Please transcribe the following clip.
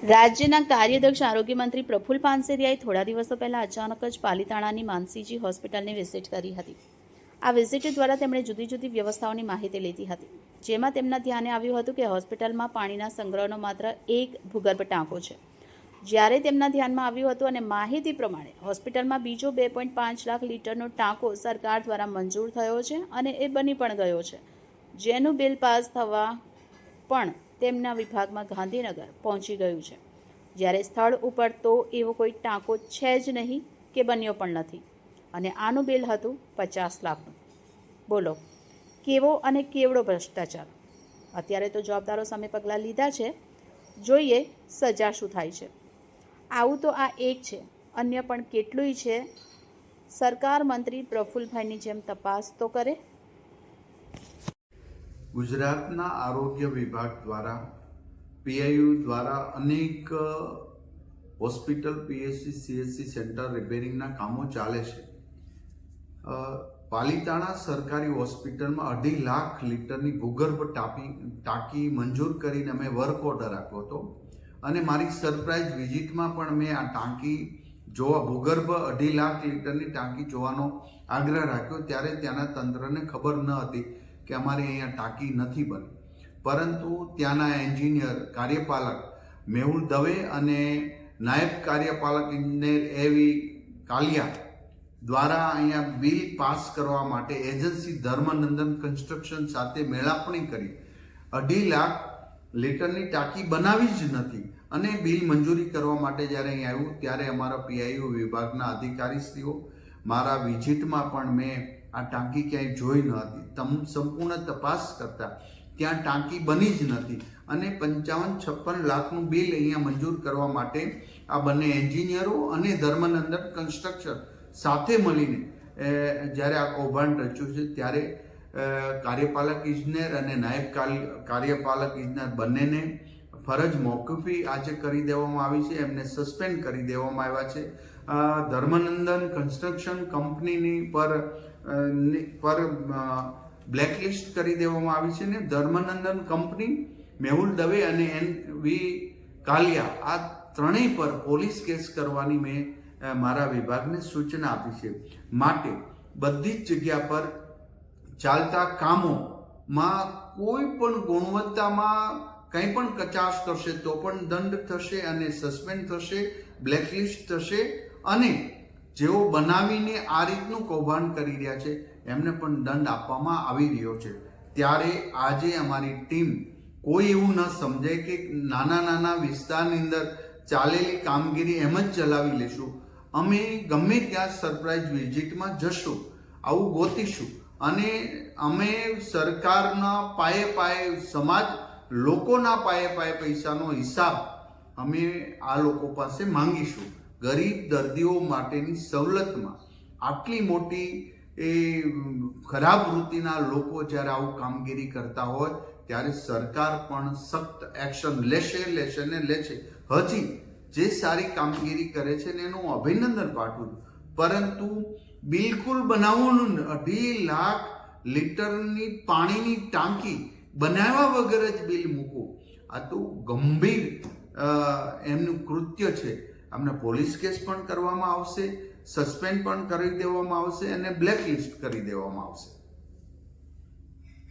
રાજ્યના કાર્યદક્ષ આરોગ્ય મંત્રી પ્રફુલ્લ પાનસેરિયાએ થોડા દિવસો પહેલા અચાનક જ પાલિતાણાની માનસીજી હોસ્પિટલની વિઝિટ કરી હતી. આ વિઝિટ દ્વારા તેમણે જુદી જુદી વ્યવસ્થાઓની માહિતી લીધી હતી, જેમાં તેમના ધ્યાને આવ્યું હતું કે હોસ્પિટલમાં પાણીના સંગ્રહનો માત્ર એક ભૂગર્ભ ટાંકો છે. જ્યારે તેમના ધ્યાનમાં આવ્યું હતું અને માહિતી પ્રમાણે હોસ્પિટલમાં બીજો 2.5 લાખ લીટરનો ટાંકો સરકાર દ્વારા મંજૂર થયો છે અને એ બની પણ ગયો છે, જેનું બિલ પાસ થવા પણ તેમના વિભાગમાં ગાંધીનગર પહોંચી ગયું છે. જ્યારે સ્થળ ઉપર તો એવો કોઈ ટાંકો છે જ નહીં કે બન્યો પણ નથી, અને આનું બિલ હતું 50 લાખનું. બોલો, કેવો અને કેવડો ભ્રષ્ટાચાર! અત્યારે તો જવાબદારો સામે પગલાં લીધા છે, જોઈએ સજા શું થાય છે. આવું તો આ એક છે, અન્ય પણ કેટલુંય છે. સરકાર મંત્રી પ્રફુલ્લભાઈની જેમ તપાસ તો કરે. ગુજરાતના આરોગ્ય વિભાગ દ્વારા પીઆઈયુ દ્વારા અનેક હોસ્પિટલ, પીએચસી, સીએચસી સેન્ટર રિપેરિંગના કામો ચાલે છે. પાલિતાણા સરકારી હોસ્પિટલમાં 2.5 લાખ લીટરની ભૂગર્ભ ટાંકી મંજૂર કરીને અમે વર્ક ઓર્ડર આપ્યો હતો, અને મારી સરપ્રાઇઝ વિઝિટમાં પણ મેં આ ટાંકી જોવા, ભૂગર્ભ 2.5 લાખ લીટરની ટાંકી જોવાનો આગ્રહ રાખ્યો. ત્યારે ત્યાંના તંત્રને ખબર ન હતી કે અમારે અહીંયા ટાંકી નથી બની, પરંતુ ત્યાંના એન્જિનિયર કાર્યપાલક મેહુલ દવે અને નાયબ કાર્યપાલક ઇજનેર એવી કાલિયા દ્વારા અહીંયા બિલ પાસ કરવા માટે એજન્સી ધર્મનંદન કન્સ્ટ્રક્શન સાથે મેળાપણી કરી 2.5 લાખ લીટરની ટાંકી બનાવી જ નથી, અને બિલ મંજૂરી કરવા માટે જ્યારે અહીં આવ્યું ત્યારે અમારા પીઆઈયુ વિભાગના અધિકારીશ્રીઓ, મારા વિઝિટમાં પણ મેં આ ટાંકી ક્યાંય જોઈ ન હતી. સંપૂર્ણ તપાસ કરતા ત્યાં ટાંકી બની જ નથી, અને 55-56 લાખનું બિલ અહીંયા મંજૂર કરવા માટે આ બંને એન્જિનિયરો અને ધર્મનંદન કન્સ્ટ્રક્શન સાથે મળીને જ્યારે આ કૌભાંડ રચ્યું છે, ત્યારે કાર્યપાલક ઇજનેર અને નાયબ કાર્યપાલક ઇજનેર બંનેને ફરજ મોકૂફી આજે કરી દેવામાં આવી છે, એમને સસ્પેન્ડ કરી દેવામાં આવ્યા છે. ધર્મનંદન કન્સ્ટ્રક્શન કંપનીની પર બ્લેકલિસ્ટ કરી દેવામાં આવી છે, ને ધર્મનંદન કંપની, મેહુલ દવે અને એનવી કાલિયા, આ ત્રણેય પર પોલીસ કેસ કરવાની મેં મારા વિભાગને સૂચના આપી છે. માટે બધી જ જગ્યા પર ચાલતા કામોમાં કોઈ પણ ગુણવત્તામાં કંઈ પણ કચાશ કરશે તો પણ દંડ થશે, અને સસ્પેન્ડ થશે, બ્લેકલિસ્ટ થશે, અને જેઓ બનાવીને આ રીતનું કૌભાંડ કરી રહ્યા છે એમને પણ દંડ આપવામાં આવી રહ્યો છે. ત્યારે આજે અમારી ટીમ કોઈ એવું ન સમજે કે નાના નાના વિસ્તારની અંદર ચાલેલી કામગીરી એમ જ ચલાવી લેશું. અમે ગમે ત્યાં સરપ્રાઇઝ વિઝિટમાં જશું, આવું ગોતીશું, અને અમે સરકારના પાયે સમાજ લોકોના પાયે પૈસાનો હિસાબ અમે આ લોકો પાસે માંગીશું. ગરીબ દર્દીઓ માટેની સવલતમાં આટલી મોટી ખરાબ વૃત્તિના લોકો જ્યારે આવું કામગીરી કરતા હોય ત્યારે સરકાર પણ સખ્ત એક્શન લેશે ને લે છે. હજી જે સારી કામગીરી કરે છે ને એનું અભિનંદન પાઠવું, પરંતુ બિલકુલ બનાવવાનું 2.5 લાખ લીટરની પાણીની ટાંકી બનાવ્યા વગર જ બિલ મૂકો, આ તો ગંભીર એમનું કૃત્ય છે. અમને પોલીસ કેસ પણ કરવામાં આવશે, સસ્પેન્ડ પણ કરી દેવામાં આવશે, અને બ્લેકલિસ્ટ કરી દેવામાં આવશે.